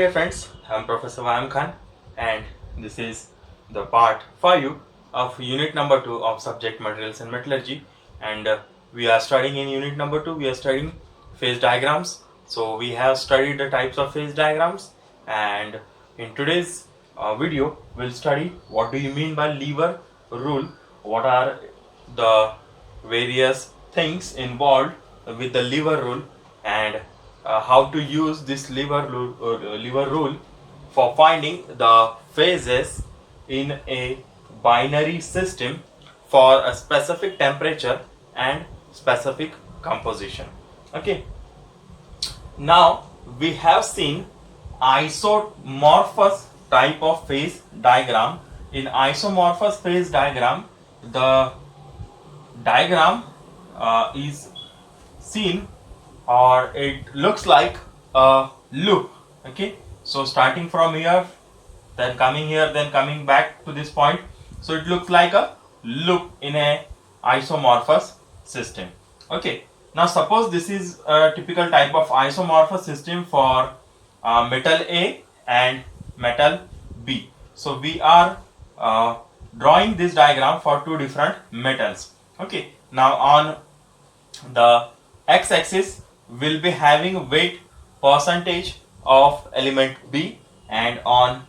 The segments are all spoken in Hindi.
Hey friends, I'm Professor Vayam Khan and this is the part for you of unit number 2 of subject materials and metallurgy, and we are studying in unit number 2 we are studying phase diagrams. So we have studied the types of phase diagrams, and in today's video we'll study what do you mean by lever rule, what are the various things involved with the lever rule, and how to use this lever rule for finding the phases in a binary system for a specific temperature and specific composition. Okay, now we have seen isomorphous type of phase diagram. In isomorphous phase diagram, the diagram is seen, or it looks like a loop. Okay, so starting from here, then coming here, then coming back to this point, so it looks like a loop in a isomorphous system. Okay, now suppose this is a typical type of isomorphous system for metal A and metal B. So we are drawing this diagram for two different metals. Okay, now on the x-axis will be having weight percentage of element B, and on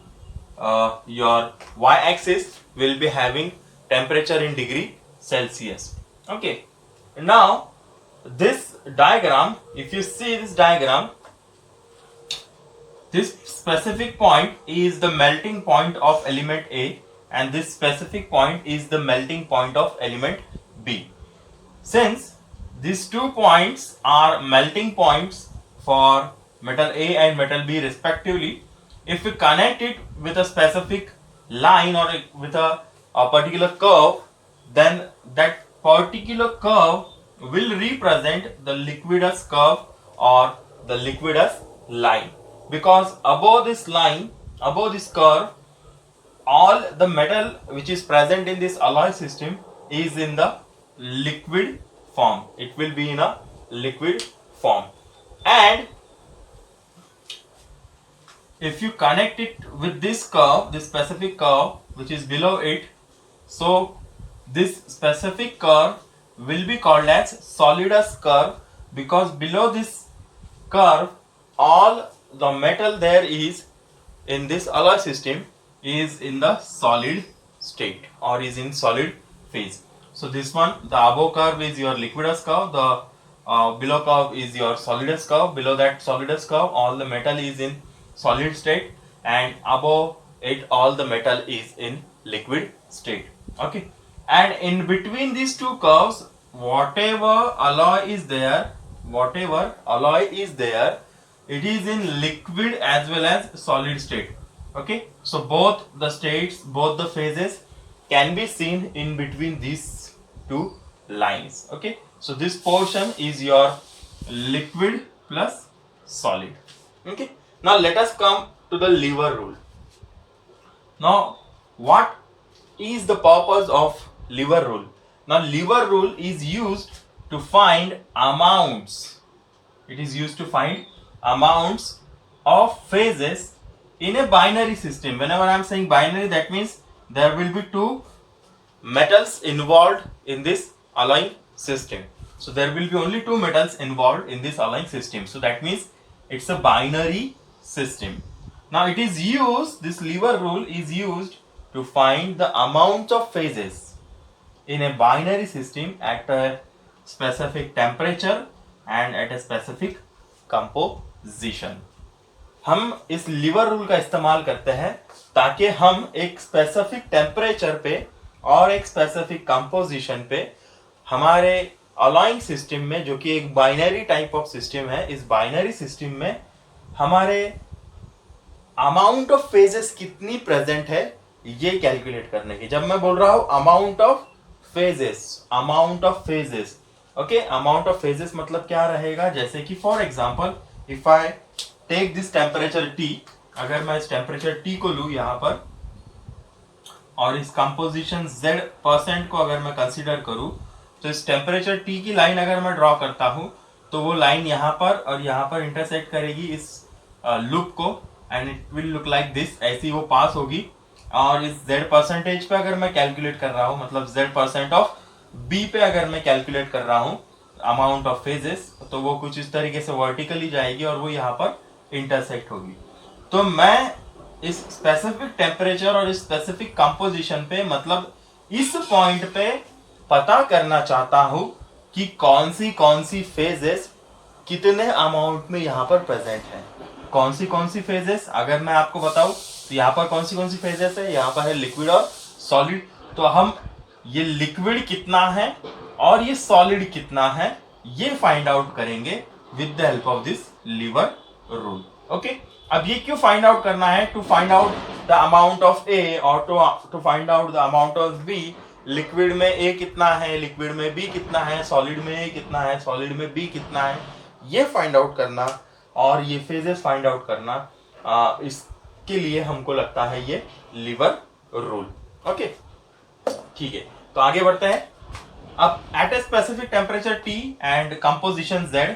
your y-axis will be having temperature in degree Celsius. Okay, now this diagram, if you see this diagram, this specific point is the melting point of element A and this specific point is the melting point of element B. Since these 2 points are melting points for metal A and metal B respectively, if we connect it with a specific line or with a particular curve, then that particular curve will represent the liquidus curve or the liquidus line, because above this line, above this curve, all the metal which is present in this alloy system is in the liquid form. It will be in a liquid form, and if you connect it with this curve, this specific curve which is below it, so this specific curve will be called as solidus curve, because below this curve all the metal there is in this alloy system is in the solid state or is in solid phase. So this one, the above curve is your liquidus curve, the below curve is your solidus curve. Below that solidus curve all the metal is in solid state, and above it all the metal is in liquid state. Okay, and in between these two curves, whatever alloy is there, it is in liquid as well as solid state. Okay, so both the states, both the phases can be seen in between these two lines. Okay, so this portion is your liquid plus solid. Okay, now let us come to the lever rule. Now what is the purpose of lever rule? Now lever rule is used to find amounts. It is used to find amounts of phases in a binary system. Whenever I am saying binary, that means there will be two metals involved in this alloying system. So there will be only two metals involved in this alloying system. So that means it's a binary system. Now it is used, this lever rule is used to find the amount of phases in a binary system at a specific temperature and at a specific composition. हम इस लीवर रूल का इस्तेमाल करते हैं ताकि हम एक स्पेसिफिक टेम्परेचर पे और एक स्पेसिफिक कंपोजिशन पे हमारे अलॉइंग सिस्टम में, जो कि एक बाइनरी टाइप ऑफ सिस्टम है, इस बाइनरी सिस्टम में हमारे अमाउंट ऑफ फेजेस कितनी प्रेजेंट है ये कैलकुलेट करने की. जब मैं बोल रहा हूं amount of phases, okay, amount of phases मतलब क्या रहेगा, जैसे कि for example if I take this temperature T, अगर मैं इस टेम्परेचर T को लूं यहां पर और इस कंपोजिशन Z% को अगर मैं कंसीडर करूं, तो इस टेम्परेचर T की लाइन अगर मैं ड्रॉ करता हूं तो वो लाइन यहां पर और यहां पर इंटरसेक्ट करेगी इस लूप को, and it will look like this, ऐसी वो पास होगी। और इस z परसेंटेज पे अगर मैं कैलकुलेट कर रहा हूँ, मतलब z% ऑफ b पे अगर मैं कैलकुलेट कर रहा हूँ अमाउंट ऑफ फेजेस, तो वो कुछ इस तरीके से वर्टिकली जाएगी और वो यहाँ पर इंटरसेक्ट होगी। तो मैं इस स्पेसिफिक टेम्परेचर और इस स्पेसिफिक कंपोजिशन पे, मतलब इस पॉइंट पे पता करना चाहता हूं कि कौन सी फेजेस कितने अमाउंट में यहाँ पर प्रेजेंट है। कौन सी फेजेस अगर मैं आपको बताऊं तो यहाँ पर कौन सी फेजेस है, यहाँ पर है लिक्विड और सॉलिड। तो हम ये लिक्विड कितना है और ये सॉलिड कितना है ये फाइंड आउट करेंगे with the help of this lever rule. Okay, अब ये क्यों फाइंड आउट करना है? To find out the amount of A और to find out the amount of B. Liquid में ए कितना है, लिक्विड में बी कितना है, सॉलिड में ए कितना है, सॉलिड में बी कितना है, ये फाइंड आउट करना और ये फेजेस फाइंड आउट करना, इसके लिए हमको लगता है ये लीवर रूल। ओके, ठीक है, तो आगे बढ़ते हैं। अब at a specific temperature T and composition Z,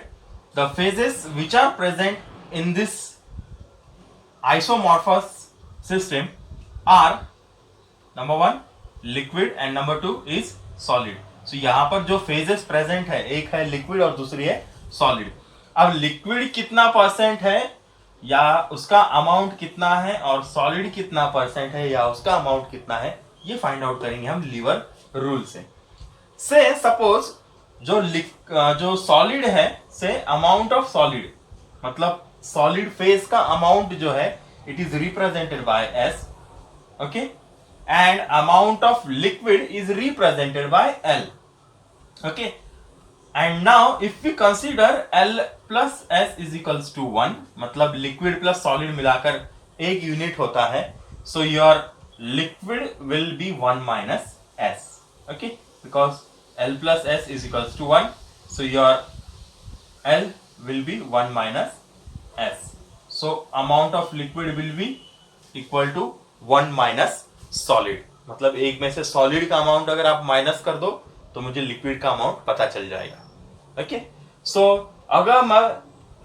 the phases which are present in this isomorphous system are number 1 liquid and number 2 is solid. So यहाँ पर जो phases present है, एक है liquid और दूसरी है solid। अब liquid कितना परसेंट है या उसका अमाउंट कितना है और solid कितना परसेंट है या उसका अमाउंट कितना है, ये फाइंड आउट करेंगे हम लीवर रूल से। से सपोज जो सॉलिड है, से अमाउंट ऑफ सॉलिड, मतलब सॉलिड फेज का अमाउंट जो है it is represented by S, okay, and amount of liquid is represented by L, okay. And now if we consider L plus S is equals to 1, मतलब लिक्विड प्लस सॉलिड मिलाकर एक यूनिट होता है, so your liquid will B 1 minus S, okay, because L plus S is equals to 1, so your L will be 1 minus S. So amount of liquid will be equal to 1 minus solid. मतलब एक में से solid का amount अगर आप माइनस कर दो तो मुझे liquid का amount पता चल जाएगा। ओके, so अगर मैं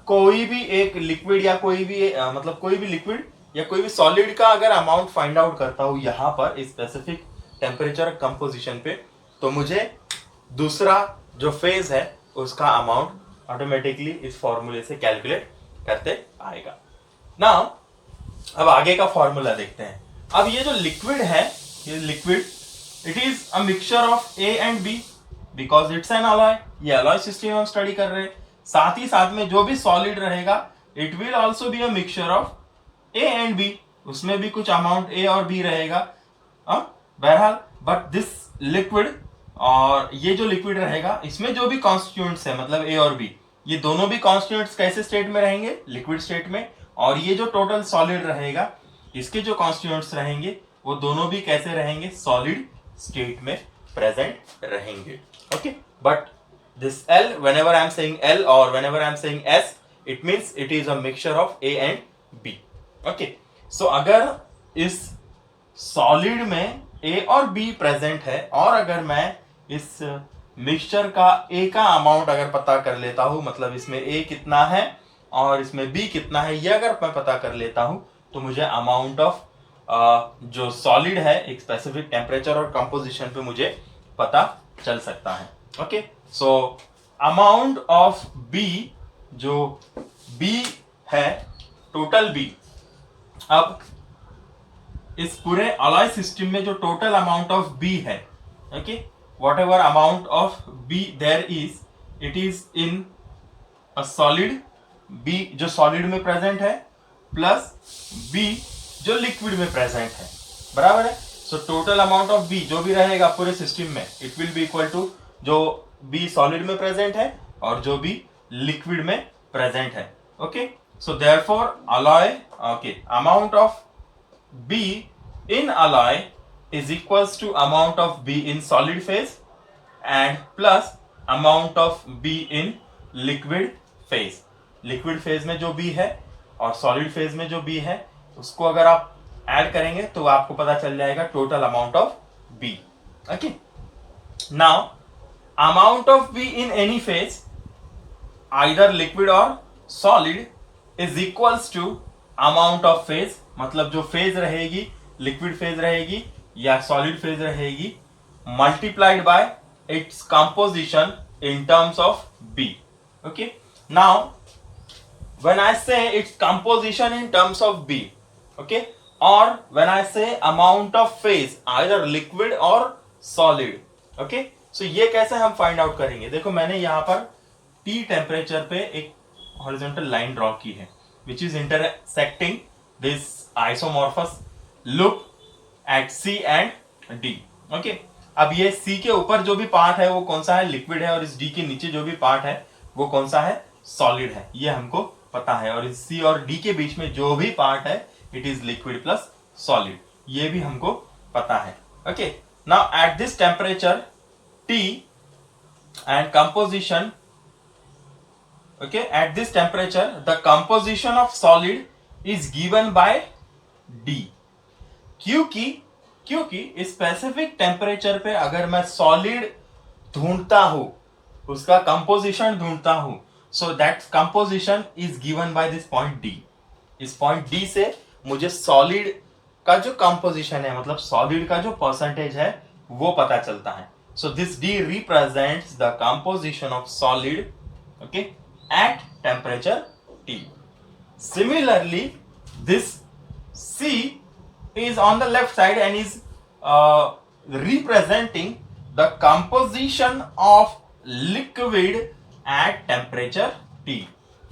कोई भी एक liquid या कोई भी मतलब कोई भी liquid या कोई भी solid का अगर amount find out करता हूँ यहाँ पर इस specific temperature composition पे, तो मुझे दूसरा जो फेज है उसका अमाउंट ऑटोमेटिकली इस फॉर्मूले से कैलकुलेट करते आएगा। नाउ अब आगे का फॉर्मूला देखते हैं। अब ये जो लिक्विड है, ये liquid it is a mixture of A and B because it's an alloy. ये अलॉय सिस्टम हम स्टडी कर रहे हैं। साथ ही साथ में जो भी सॉलिड रहेगा it will also be a mixture of A and B, उसमें भी कुछ अमाउंट ए और बी रहेगा। बहरहाल बट दिस लिक्विड, और ये जो लिक्विड रहेगा इसमें जो भी कॉन्स्टिट्यूएंट्स है, मतलब ए और बी, ये दोनों भी कॉन्स्टिट्यूएंट्स कैसे स्टेट में रहेंगे? लिक्विड स्टेट में। और ये जो टोटल सॉलिड रहेगा इसके जो कॉन्स्टिट्यूएंट्स रहेंगे वो दोनों भी कैसे रहेंगे? सॉलिड स्टेट में प्रेजेंट रहेंगे। Okay, but this L, whenever I am saying L or whenever I am saying S, it means it is a mixture of A and B. Okay, so अगर इस सॉलिड में A और B प्रेजेंट है और अगर मैं इस मिक्सचर का A का अमाउंट अगर पता कर लेता हूं, मतलब इसमें A कितना है और इसमें B कितना है, ये अगर मैं पता कर लेता हूं तो मुझे अमाउंट ऑफ जो सॉलिड है एक स्पेसिफिक टेम्परेचर और कंपोजिशन पे मुझे पता चल सकता है। Okay, so amount of B, जो B है टोटल B, अब इस पूरे अलॉय सिस्टम में जो टोटल अमाउंट ऑफ B है, okay, whatever amount of B there is, it is in a solid B जो सॉलिड में प्रेजेंट है प्लस B जो लिक्विड में प्रेजेंट है, बराबर है। So total amount of B जो भी रहेगा पूरे सिस्टम में it will be equal to जो B सॉलिड में प्रेजेंट है और जो B लिक्विड में प्रेजेंट है। Okay, so therefore alloy, okay, amount of B in alloy is equals to amount of B in solid phase and plus amount of B in liquid phase. Liquid phase में जो B है और solid phase में जो B है उसको अगर आप ऐड करेंगे तो आपको पता चल जाएगा total amount of B. Okay. Now amount of B in any phase, either liquid or solid, is equals to amount of phase, मतलब जो फेज रहेगी, लिक्विड फेज रहेगी या सॉलिड फेज रहेगी, multiplied by its composition in terms of B. Okay, now when I say its composition in terms of B, okay, or when I say amount of phase either liquid or solid, okay, so ये कैसे हम फाइंड आउट करेंगे? देखो मैंने यहाँ पर T टेम्परेचर पे एक हॉरिजॉन्टल लाइन ड्रॉ की है which is intersecting this isomorphous loop at C and D. Okay, अब ये C के ऊपर जो भी पार्ट है वो कौन सा है? लिक्विड है, और इस D के नीचे जो भी पार्ट है वो कौन सा है? सॉलिड है, ये हमको पता है। और इस C और D के बीच में जो भी पार्ट है it is liquid plus solid, ये भी हमको पता है। Okay, now at this temperature T and composition, okay, at this temperature the composition of solid is given by D, क्योंकि स्पेसिफिक टेम्परेचर पे अगर मैं सॉलिड ढूंढता हूं, उसका कंपोजिशन ढूंढता हूं, so that composition is given by this point D. इस पॉइंट डी से मुझे सॉलिड का जो कंपोजिशन है, मतलब सॉलिड का जो परसेंटेज है वो पता चलता है। So this D represents the composition of solid, okay, at temperature T. Similarly this C is on the left side and is representing the composition of liquid at temperature T.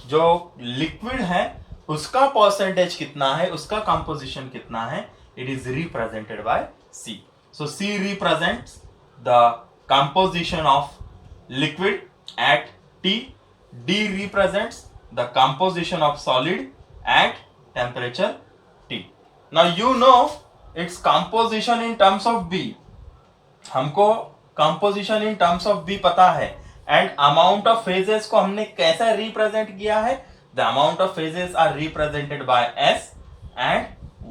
जो लिक्विड है उसका परसेंटेज कितना है, उसका कंपोजिशन कितना है, it is represented bye C. So C represents the composition of liquid at T. D represents the composition of solid at temperature T. Now you know its composition in terms of B. हमको composition in terms of B पता है, and amount of phases को हमने कैसा represent किया है? The amount of phases are represented by S and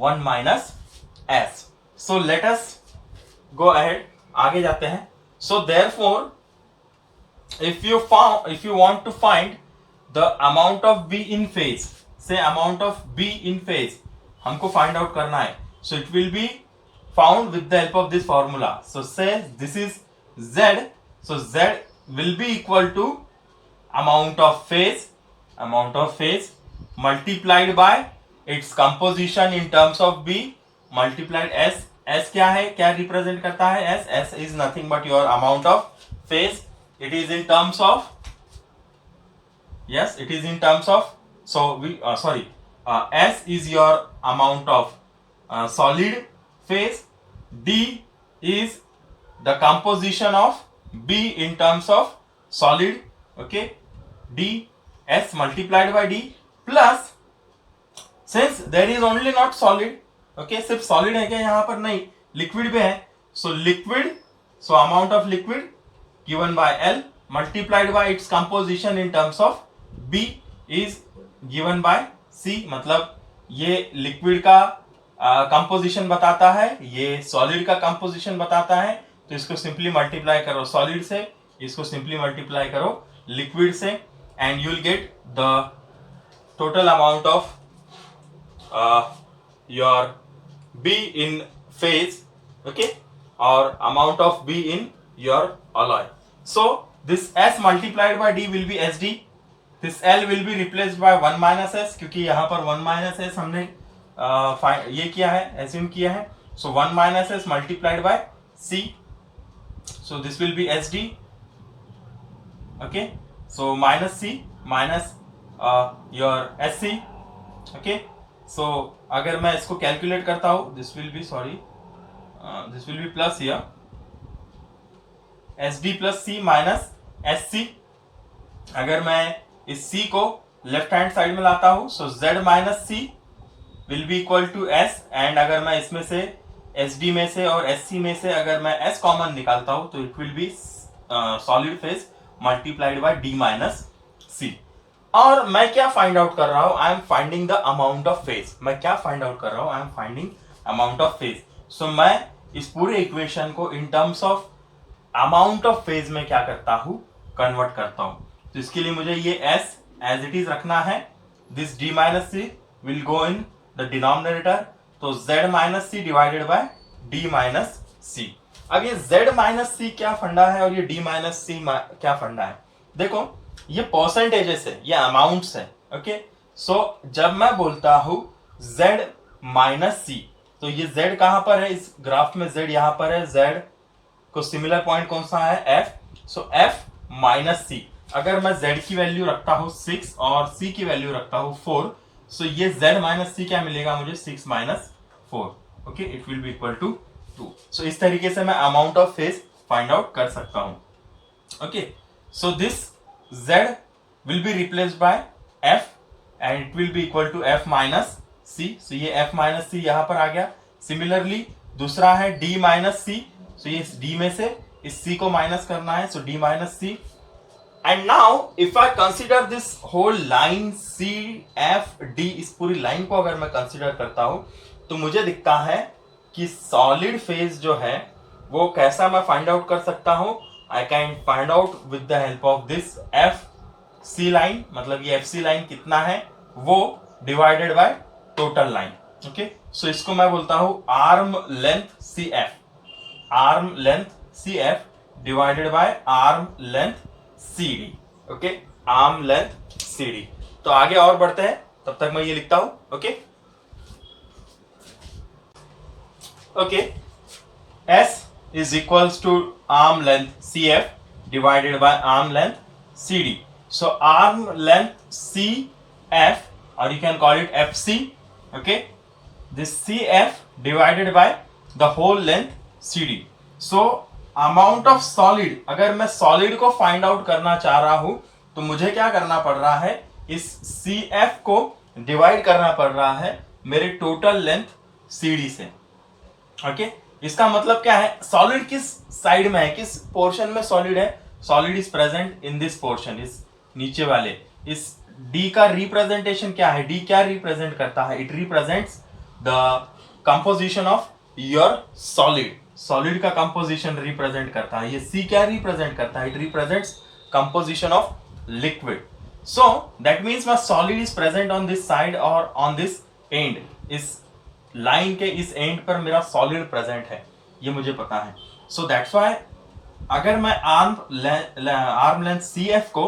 1 minus S. So let us go ahead, आगे जाते हैं। So therefore, if you want to find the amount of B in phase, say amount of B in phase हमको फाइंड आउट करना है, so it will be found with the help of this formula. So say this is Z, so Z will be equal to amount of phase multiplied by its composition in terms of B multiplied S। S क्या है, क्या रिप्रेजेंट करता है? S is nothing but your amount of phase. It is in terms of, yes, it is in terms of, so we S is your amount of solid phase, D is the composition of B in terms of solid, okay, D, S multiplied by D, plus since there is only not solid, okay, सिर्फ solid है क्या यहाँ पर? नहीं, liquid भी है, so liquid, so amount of liquid given by L multiplied by its composition in terms of B is given by C। मतलब ये लिक्विड का कंपोजिशन बताता है, ये सॉलिड का कंपोजिशन बताता है, तो इसको सिंपली मल्टीप्लाई करो सॉलिड से, इसको सिंपली मल्टीप्लाई करो लिक्विड से, and you will get the total amount of your B in phase, okay, or amount of B in your alloy. So this S multiplied by D will be SD. This L will be replaced by 1 minus S, क्योंकि यहाँ पर 1 minus S हमने ये किया है, assume किया है, so 1 minus S multiplied by C, so this will be SD, okay, so minus C minus your SC, okay, so अगर मैं इसको कैलकुलेट करता हूँ, this will be plus here, SD plus C minus SC। अगर मैं इस C को लेफ्ट हैंड साइड में लाता हूं, so Z minus C will be equal to S, and अगर मैं इसमें से SD में से और SC में से अगर मैं S कॉमन निकालता हूं, तो it will be solid phase multiplied by D minus C। और मैं क्या फाइंड आउट कर रहा हूं? I am finding the amount of phase. मैं क्या फाइंड आउट कर रहा हूं? I am finding amount of phase. So मैं इस पूरे इक्वेशन को in terms of amount of phase में क्या करता हूं? कन्वर्ट करता हूं। तो इसके लिए मुझे ये S एज इट इज रखना है, this D minus C will go in the denominator, तो z minus C divided by d minus C. अब ये z माइनस सी क्या फंडा है और ये d माइनस सी क्या फंडा है? देखो ये परसेंटेजेस है, ये अमाउंट्स है। ओके, सो जब मैं बोलता हूं z माइनस सी, तो ये z कहां पर है इस ग्राफ में? z यहां पर है। z को सिमिलर पॉइंट कौन सा है? f। सो f माइनस सी, अगर मैं z की वैल्यू रखता हूं 6 और c की वैल्यू रखता हूं 4, सो ये z माइनस सी क्या मिलेगा मुझे? 6 minus 4। Okay, it will be equal to 2। So इस तरीके से मैं amount of phase find out कर सकता हूं। Okay, so this z will be replaced by f and it will be equal to f minus C. सो ये f माइनस सी यहां पर आ गया। सिमिलरली दूसरा है d माइनस सी, सो ये d में से इस c को माइनस करना है, so d minus C. And now if I consider this whole line C F D, इस पूरी लाइन को अगर मैं कंसिडर करता हूं तो मुझे दिखता है कि सॉलिड फेज जो है वो कैसा मैं फाइंड आउट कर सकता हूं। I can find out with the help of this F C line, मतलब ये एफ सी लाइन कितना है वो divided by total line. Okay, so इसको मैं बोलता हूं arm length C F, arm length C F divided by arm length C D. Okay, arm length C D. तो आगे और बढ़ते हैं, तब तक मैं ये लिखता हूं। Okay, okay, S is equals to arm length CF divided by arm length CD. So arm length CF, or you can call it FC. Okay, this CF divided by the whole length CD. So amount of solid, अगर मैं solid को find out करना चाह रहा हूं तो मुझे क्या करना पड़ रहा है? इस CF को डिवाइड करना पड़ रहा है मेरे टोटल लेंथ CD से। ओके, इसका मतलब क्या है? सॉलिड किस साइड में है, किस पोर्शन में सॉलिड है? Solid is present in this portion, इस नीचे वाले। इस D का रिप्रेजेंटेशन क्या है? D क्या रिप्रेजेंट करता है? It represents the composition of your solid. Solid का कंपोजिशन रिप्रेजेंट करता है। ये C क्या रिप्रेजेंट करता है? It represents composition of liquid. So that means my solid is present on this side और ऑन दिस एंड, इस लाइन के इस एंड पर मेरा सॉलिड प्रेजेंट है, ये मुझे पता है। सो दैट्स व्हाई अगर मैं आर्म लेंथ CF को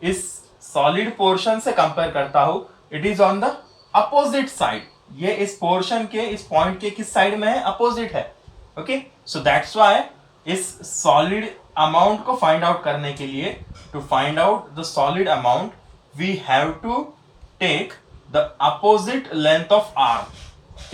इस सॉलिड पोर्शन से कंपेयर करता हूं, it is on the opposite side. ये इस पोर्शन के, इस पॉइंट के किस साइड में है? अपोजिट है। ओके, सो दैट्स व्हाई इस सॉलिड अमाउंट को फाइंड आउट करने के लिए, to find out the solid amount, we have to take the opposite length of arm.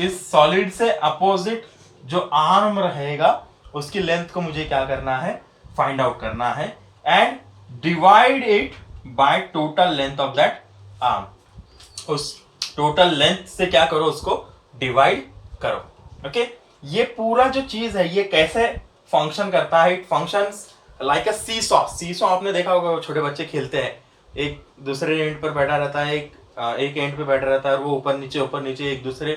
इस सॉलिड से अपोजिट जो आर्म रहेगा उसकी लेंथ को मुझे क्या करना है? फाइंड आउट करना है and divide it by total length of that arm. उस टोटल लेंथ से क्या करो? उसको डिवाइड करो। ओके, ये पूरा जो चीज है ये कैसे फंक्शन करता है? It functions like a seesaw. Seesaw आपने देखा होगा, छोटे बच्चे खेलते हैं, एक दूसरे एंड पर बैठा रहता है, एक एंड पे बैठा रहता है और वो ऊपर नीचे एक दूसरे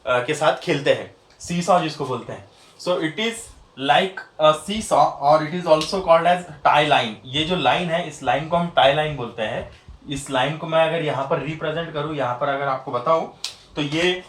के साथ खेलते हैं, सीसॉ जिसको बोलते हैं। So it is like a seesaw और it is also called as tie line. ये जो लाइन है, इस लाइन को हम टाई लाइन बोलते हैं। इस लाइन को मैं अगर यहाँ पर रिप्रेजेंट करूँ, यहाँ पर अगर आपको बताऊं, तो ये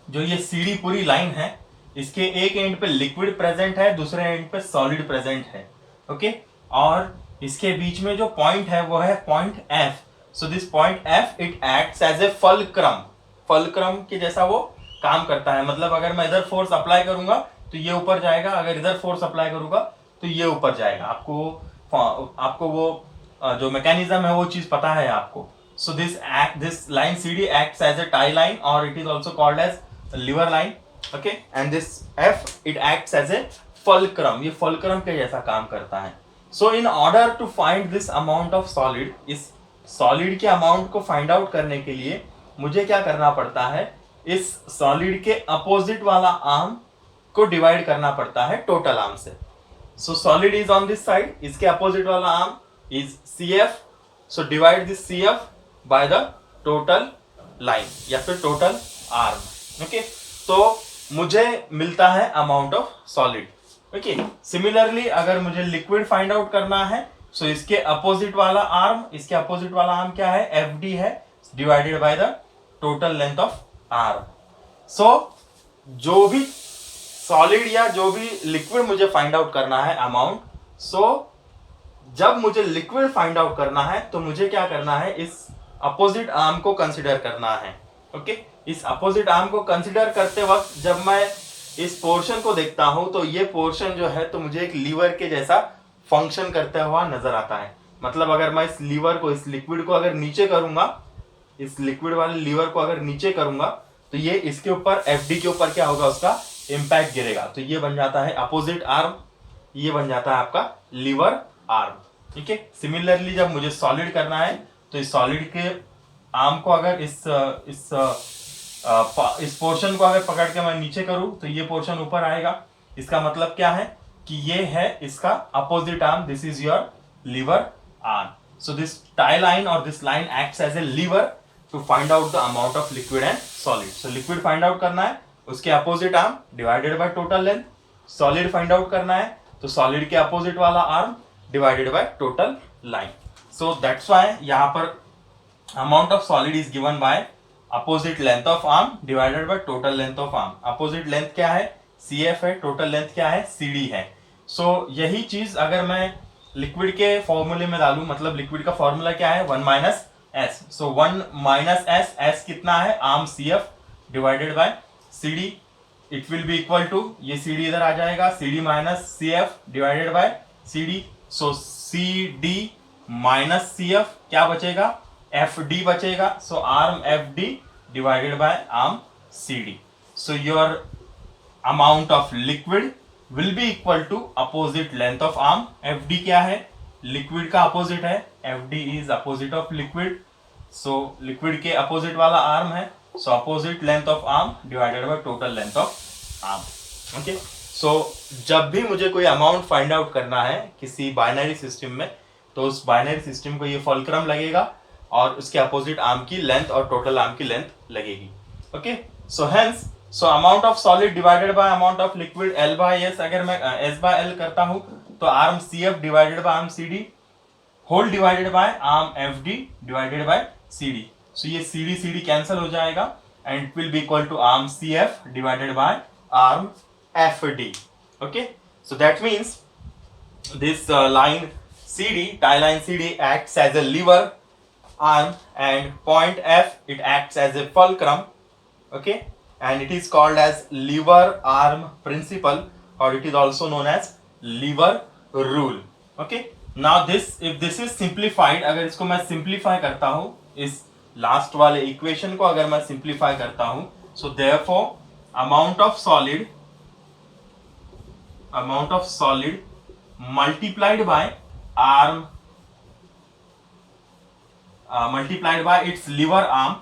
जो ये सीढ़ी पूरी लाइन है, इसके एक एंड पे लिक्विड प्रेजेंट है, दूसरे एंड पे सॉलिड प्रेजेंट है। ओके, और इसके बीच में जो पॉइंट है वो है point F। So this point F it acts as a fulcrum. Fulcrum के जैसा वो काम करता है। मतलब अगर मैं इधर फोर्स अप्लाई करूंगा तो ये ऊपर जाएगा, अगर इधर फोर्स अप्लाई करूंगा तो ये ऊपर जाएगा। आपको वो जो मैकेनिज्म है वो चीज पता है आपको। So this line CD acts as a tie line और it is also called as lever line. Okay, and this F it acts as a fulcrum. ये फलक्रम के जैसा काम करता है। So in order to find this amount of solid, इस सॉलिड के अमाउंट को फाइंड आउट करने के लिए मुझे क्या करना पड़ता है? इस सॉलिड के अपोजिट वाला आर्म को डिवाइड करना पड़ता है टोटल आर्म से। सो solid is on this side, इसके अपोजिट वाला arm is CF। So divide this CF bye the total line या फिर टोटल आर्म। ओके, तो मुझे मिलता है amount of solid. Okay, similarly अगर मुझे लिक्विड फाइंड आउट करना है, सो इसके अपोजिट वाला आर्म क्या है? FD है, divided by the total length of arm. So जो भी सॉलिड या जो भी लिक्विड मुझे फाइंड आउट करना है अमाउंट, सो जब मुझे लिक्विड फाइंड आउट करना है तो मुझे क्या करना है, इस अपोजिट आर्म को कंसिडर करना है। ओके, इस अपोजिट आर्म को कंसिडर करते वक्त जब मैं इस पोर्शन को देखता हूं तो ये पोर्शन जो है तो मुझे एक लीवर के जैसा फंक्शन करता हुआ नजर आता है। मतलब अगर मैं इस लीवर को, इस लिक्विड को अगर नीचे करूंगा, इस लिक्विड वाले लीवर को अगर नीचे करूंगा तो ये इसके ऊपर, एफडी के ऊपर क्या होगा, उसका इंपैक्ट गिरेगा। तो ये बन जाता है अपोजिट आर्म, ये बन जाता है आपका लीवर आर्म। ठीक है, सिमिलरली जब मुझे सॉलिड करना है तो इस सॉलिड के आर्म को अगर इस पोर्शन को अगर पकड़ के मैं नीचे करूं तो ये पोर्शन ऊपर आएगा। इसका मतलब क्या है कि ये है इसका opposite arm, this is your lever arm. So this tie line और this line acts as a lever to find out the amount of liquid and solid. So liquid find out करना है, उसके opposite arm divided by total length. Solid find out करना है तो सॉलिड के अपोजिट वाला arm divided by total line. So that's why यहाँ पर amount of solid is given bye opposite length of arm divided by total length of arm. Opposite length क्या है, CF है, टोटल लेंथ क्या है, CD है। सो यही चीज अगर मैं लिक्विड के फॉर्मूले में डालूं, मतलब लिक्विड का फॉर्मूला क्या है, 1 - S। सो 1 - S, S कितना है, arm CF divided by CD। It will be equal to, ये CD इधर आ जाएगा, CD - CF divided by CD। So CD minus CF क्या बचेगा, FD बचेगा। So arm FD divided by arm CD। So your amount of liquid will be equal to opposite length of arm. FD क्या है, लिक्विड का अपोजिट है, FD is opposite of liquid. So liquid के अपोजिट वाला आर्म है, so opposite length of arm divided by total length of arm. Okay, so जब भी मुझे कोई अमाउंट फाइंड आउट करना है किसी बाइनरी सिस्टम में, तो उस बाइनरी सिस्टम को ये फुलक्रम लगेगा और उसके अपोजिट आर्म की लेंथ और टोटल आर्म की लेंथ लगेगी। Okay, so hence, so amount of solid divided by amount of liquid L/S, अगर मैं S/L करता हूं तो arm CF divided by arm CD whole divided by arm FD divided by CD। सो ये CD कैंसिल हो जाएगा and it will be equal to arm CF divided by arm FD। Okay, so that means this line CD, tie line CD acts as a lever arm, and point F, it acts as a fulcrum. Okay, and it is called as lever arm principle, or it is also known as lever rule. Okay, now this, if this is simplified, अगर इसको मैं simplify करता हूँ, इस last वाले equation को अगर मैं simplify करता हूँ, so therefore amount of solid multiplied by arm multiplied by its lever arm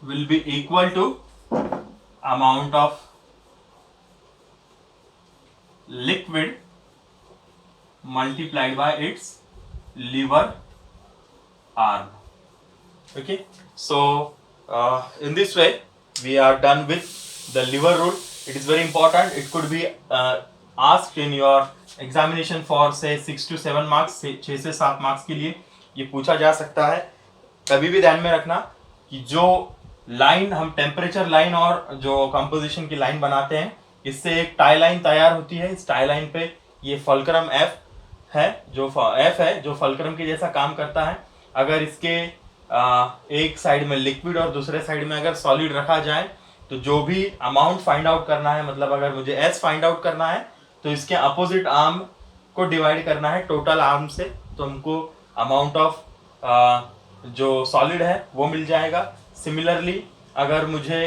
will be equal to amount of liquid multiplied by its lever arm. Okay, so in this way we are done with the lever rule. It is very important. It could be asked in your examination for say 6 to 7 marks, 6 से 7 मार्क्स के लिए ये पूछा जा सकता है। कभी भी ध्यान में रखना कि जो लाइन हम टेम्परेचर लाइन और जो कंपोजिशन की लाइन बनाते हैं, इससे एक टाई लाइन तैयार होती है। इस टाई लाइन पे ये फुलक्रम F है, जो फुलक्रम के जैसा काम करता है। अगर इसके एक साइड में लिक्विड और दूसरे साइड में अगर सॉलिड रखा जाए तो जो भी अमाउंट फाइंड आउट करना है, मतलब अगर मुझे S फाइंड आउट करना है तो इसके अपोजिट आर्म को डिवाइड करना है टोटल आर्म से, तो हमको अमाउंट ऑफ जो सॉलिड है वो मिल जाएगा। सिमिलरली अगर मुझे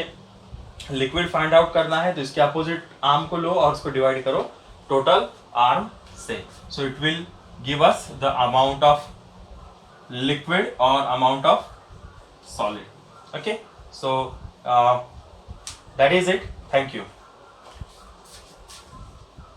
लिक्विड फाइंड आउट करना है तो इसके अपोजिट आर्म को लो और उसको डिवाइड करो टोटल आर्म से। So it will give us the amount of liquid और amount of solid. Okay, so that is it. Thank you.